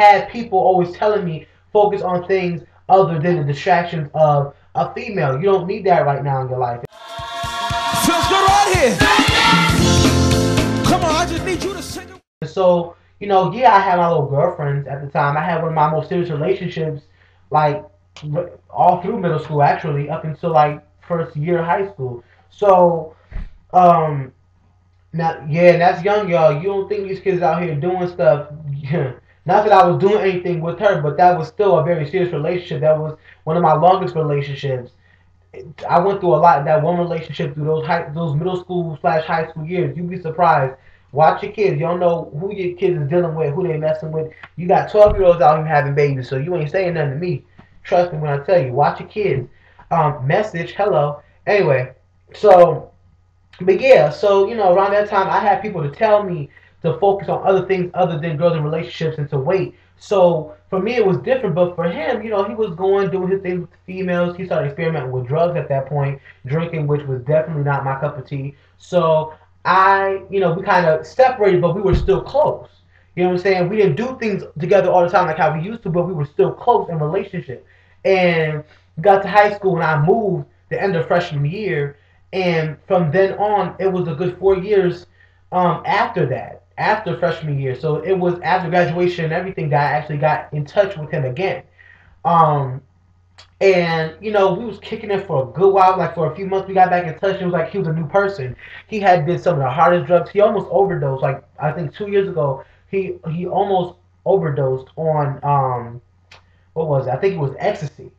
had people always telling me focus on things other than the distractions of a female. You don't need that right now in your life. Feels good right here. Come on, I just need you to sing it. So, yeah, I had my little girlfriends at the time. I had one of my most serious relationships, like, all through middle school, actually, up until, like, first year of high school. So, um, now, yeah, that's young, y'all. You don't think these kids out here doing stuff. Not that I was doing anything with her, but that was still a very serious relationship. That was one of my longest relationships. I went through a lot in that one relationship through those middle school slash high school years. You'd be surprised. Watch your kids. You don't know who your kids is dealing with, who they messing with. You got 12-year-olds out here having babies, so you ain't saying nothing to me. Trust me when I tell you. Watch your kids. Message, hello. Anyway, so, but yeah, so, around that time, I had people to tell me to focus on other things other than girls and relationships and to wait. So for me, it was different, but for him, he was going doing his thing with the females. He started experimenting with drugs at that point, drinking, which was definitely not my cup of tea. So we kind of separated, but we were still close. You know what I'm saying? We didn't do things together all the time like how we used to, but we were still close in relationship. And got to high school and I moved the end of freshman year, and from then on, it was a good 4 years after that, after freshman year. So it was after graduation and everything that I actually got in touch with him again. Um, and we was kicking it for a good while, like for a few months. We got back in touch. It was like he was a new person. He had did some of the hardest drugs. He almost overdosed. Like I think 2 years ago, he almost overdosed on what was it? I think it was ecstasy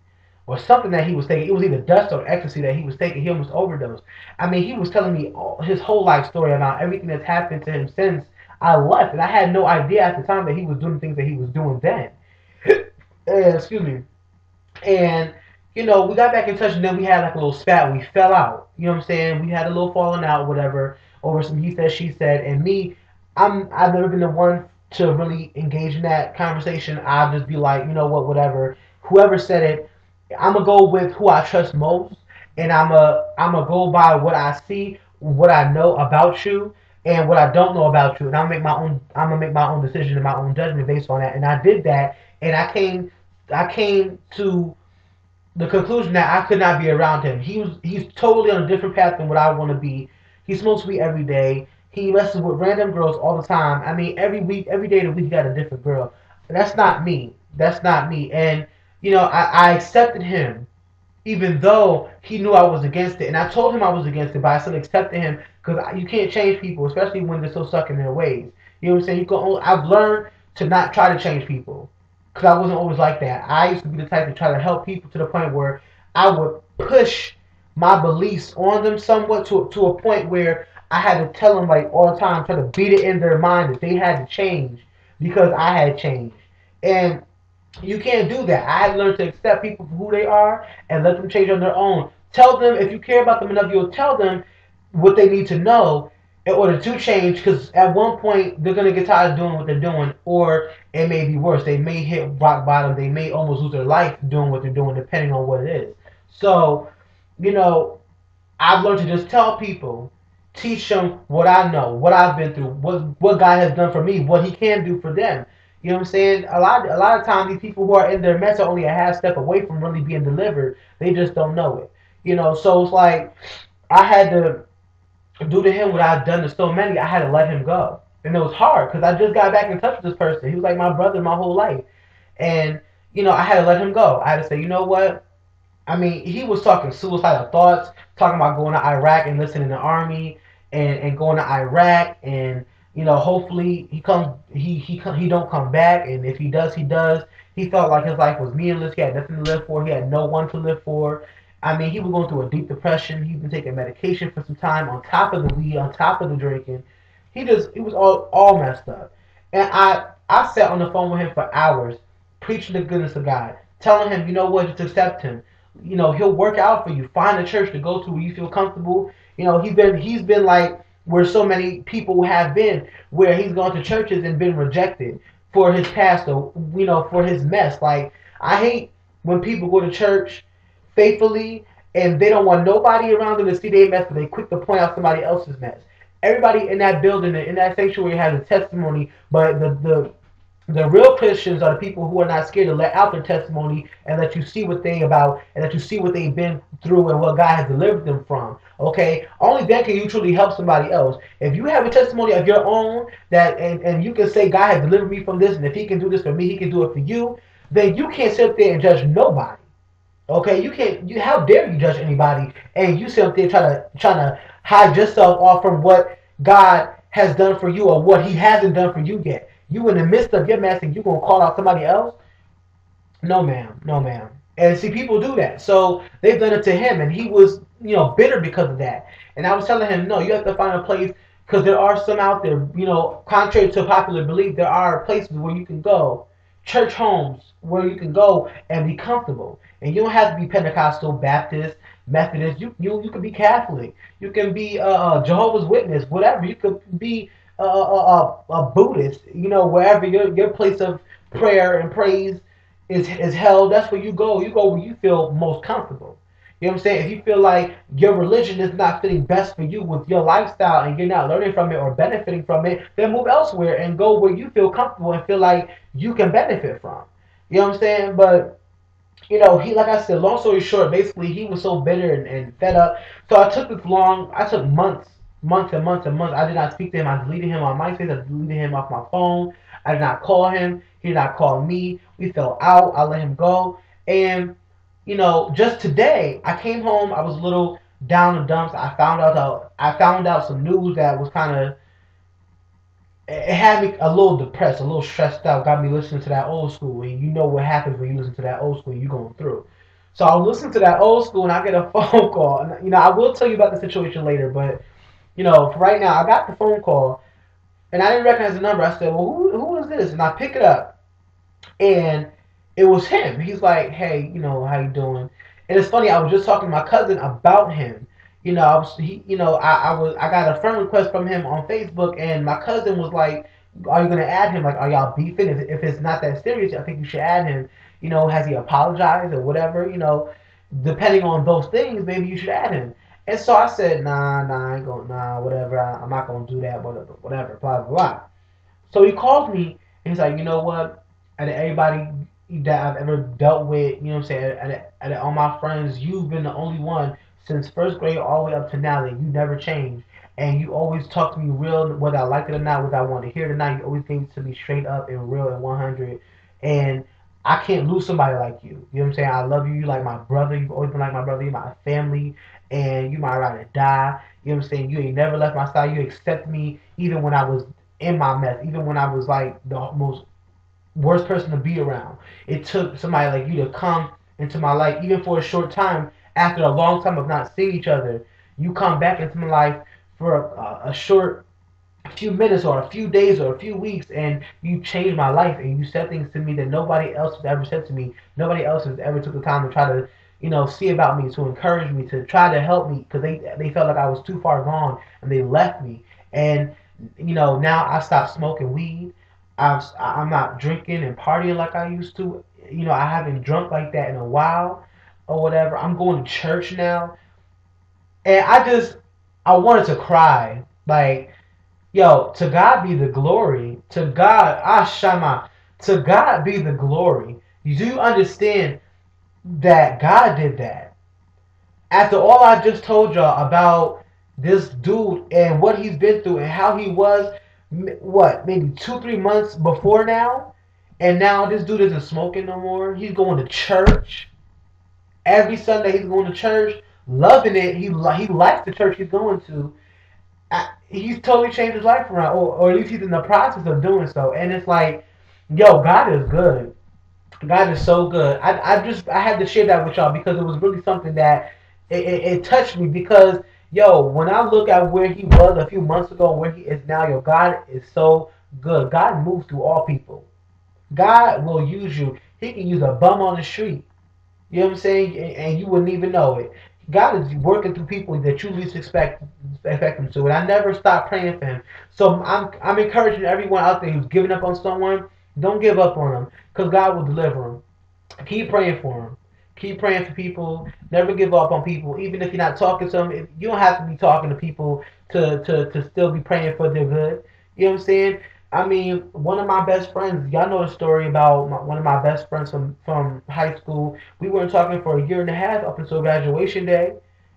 or something that he was taking. It was either dust or ecstasy that he was taking. He almost overdosed. I mean, he was telling me his whole life story about everything that's happened to him since I left, and I had no idea at the time that he was doing things that he was doing then. Excuse me. And we got back in touch, and then we had like a little spat. We fell out. You know what I'm saying? We had a little falling out, whatever, over some he said, she said. And me, I've never been the one to really engage in that conversation. I'll just be like, you know what, whatever. Whoever said it, I'm gonna go with who I trust most, and I'm a go by what I see, what I know about you, and what I don't know about you, and I'm gonna make my own decision and my own judgment based on that. And I did that, and I came to the conclusion that I could not be around him. He's totally on a different path than what I want to be. He smokes weed every day. He messes with random girls all the time. I mean, every week, every day of the week, he got a different girl. That's not me. That's not me. And I accepted him, even though he knew I was against it. And I told him I was against it, but I still accepted him because you can't change people, especially when they're so stuck in their ways. You know what I'm saying? I've learned to not try to change people because I wasn't always like that. I used to be the type to try to help people to the point where I would push my beliefs on them somewhat to a point where I had to tell them like all the time, try to beat it in their mind that they had to change because I had changed. And you can't do that. I had to learn to accept people for who they are and let them change on their own. Tell them, if you care about them enough, you'll tell them what they need to know in order to change, because at one point they're going to get tired of doing what they're doing, or it may be worse. They may hit rock bottom. They may almost lose their life doing what they're doing, depending on what it is. So, I've learned to just tell people, teach them what I know, what I've been through, what God has done for me, what He can do for them. You know what I'm saying? A lot of times these people who are in their mess are only a half step away from really being delivered. They just don't know it. So it's like I had to do to him what I've done to so many. I had to let him go. And it was hard because I just got back in touch with this person. He was like my brother my whole life. And, I had to let him go. I had to say, you know what? I mean, he was talking suicidal thoughts, talking about going to Iraq and enlisting in the army and going to Iraq, and hopefully he don't come back, and if he does, he does. He felt like his life was meaningless. He had nothing to live for. He had no one to live for. I mean, he was going through a deep depression. He'd been taking medication for some time on top of the weed, on top of the drinking. He was all messed up. And I sat on the phone with him for hours, preaching the goodness of God, telling him, you know what, just accept him. He'll work out for you. Find a church to go to where you feel comfortable. He's been like where so many people have been, where he's gone to churches and been rejected for his pastor, for his mess. Like, I hate when people go to church faithfully and they don't want nobody around them to see their mess, but they quick to point out somebody else's mess. Everybody in that building, in that sanctuary, has a testimony, but the The real Christians are the people who are not scared to let out their testimony and let you see what they about and let you see what they've been through and what God has delivered them from. Okay, only then can you truly help somebody else. If you have a testimony of your own that and you can say God has delivered me from this, and if He can do this for me, He can do it for you. Then you can't sit there and judge nobody. Okay, you can't. You how dare you judge anybody and you sit up there trying to hide yourself off from what God has done for you or what He hasn't done for you yet. You in the midst of your mess and you gonna call out somebody else? No, ma'am. No, ma'am. And see, people do that. So they've done it to him, and he was, bitter because of that. And I was telling him, no, you have to find a place because there are some out there, contrary to popular belief, there are places where you can go, church homes where you can go and be comfortable. And you don't have to be Pentecostal, Baptist, Methodist. You can be Catholic. You can be Jehovah's Witness, whatever. You could be a Buddhist. Wherever your place of prayer and praise is held, that's where you go. You go where you feel most comfortable. You know what I'm saying? If you feel like your religion is not fitting best for you with your lifestyle and you're not learning from it or benefiting from it, then move elsewhere and go where you feel comfortable and feel like you can benefit from. You know what I'm saying? But he, like I said, long story short, basically he was so bitter and fed up. So I took months and months and months. I did not speak to him. I deleted him on MySpace. I deleted him off my phone. I did not call him. He did not call me. We fell out. I let him go. And, just today, I came home. I was a little down in the dumps. I found out some news that was kind of, it had me a little depressed, a little stressed out, got me listening to that old school. And you know what happens when you listen to that old school, you're going through. So I was listening to that old school and I get a phone call. And, I will tell you about the situation later, but, for right now, I got the phone call and I didn't recognize the number. I said, well, who is this? And I pick it up and it was him. He's like, hey, how you doing? And it's funny, I was just talking to my cousin about him. I got a friend request from him on Facebook, and my cousin was like, "Are you gonna add him? Like, are y'all beefing? If it's not that serious, I think you should add him. Has he apologized or whatever? Depending on those things, maybe you should add him." And so I said, nah, I ain't gonna, nah, whatever. I'm not gonna do that, whatever, blah blah blah. So he calls me and he's like, you know what? Out of everybody that I've ever dealt with, you know what I'm saying? Out of all my friends, you've been the only one since first grade all the way up to now that you never changed. And you always talk to me real, whether I like it or not, whether I want to hear it or not. You always gave it to me straight up and real and 100. And I can't lose somebody like you. You know what I'm saying? I love you. You like my brother. You've always been like my brother. You're my family. And you my ride or die. You know what I'm saying? You ain't never left my side. You accept me even when I was in my mess, even when I was like the most worst person to be around. It took somebody like you to come into my life, even for a short time, after a long time of not seeing each other. You come back into my life for a short few minutes or a few days or a few weeks, and you changed my life and you said things to me that nobody else has ever said to me. Nobody else has ever took the time to try to see about me, to encourage me, to try to help me, because they felt like I was too far gone and they left me. And now I stopped smoking weed. I'm not drinking and partying like I used to. I haven't drunk like that in a while or whatever. I'm going to church now. And I wanted to cry. Like, yo, to God be the glory. To God, Ashama. To God be the glory. Do you understand that God did that? After all I just told y'all about this dude and what he's been through and how he was, what, maybe 2, 3 months before now, and now this dude isn't smoking no more. He's going to church every Sunday. He's going to church, loving it. He likes the church he's going to. He's totally changed his life around, or at least he's in the process of doing so. And it's like, yo, God is good. God is so good. I had to share that with y'all because it was really something that it touched me because yo, when I look at where he was a few months ago and where he is now, yo, God is so good. God moves through all people. God will use you. He can use a bum on the street. You know what I'm saying? And you wouldn't even know it. God is working through people that you least expect him to. And I never stop praying for him. So I'm encouraging everyone out there who's giving up on someone, don't give up on them because God will deliver them. Keep praying for them. Keep praying for people. Never give up on people. Even if you're not talking to them, you don't have to be talking to people to still be praying for their good. You know what I'm saying? I mean, one of my best friends, y'all know the story about one of my best friends from high school. We weren't talking for a year and a half up until graduation day.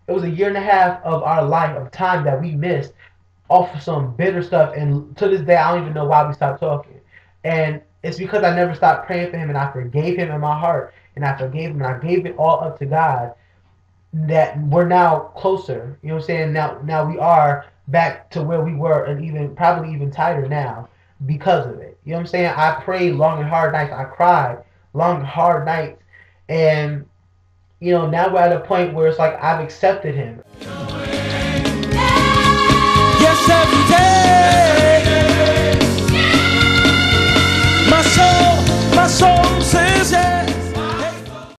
It was a year and a half of our life, of time that we missed off of some bitter stuff. And to this day, I don't even know why we stopped talking. And it's because I never stopped praying for him and I forgave him in my heart. And I forgave him and I gave it all up to God, that we're now closer. You know what I'm saying? Now we are back to where we were, and even probably even tighter now because of it. You know what I'm saying? I prayed long and hard nights. I cried long and hard nights. And now we're at a point where it's like I've accepted him. Yes, every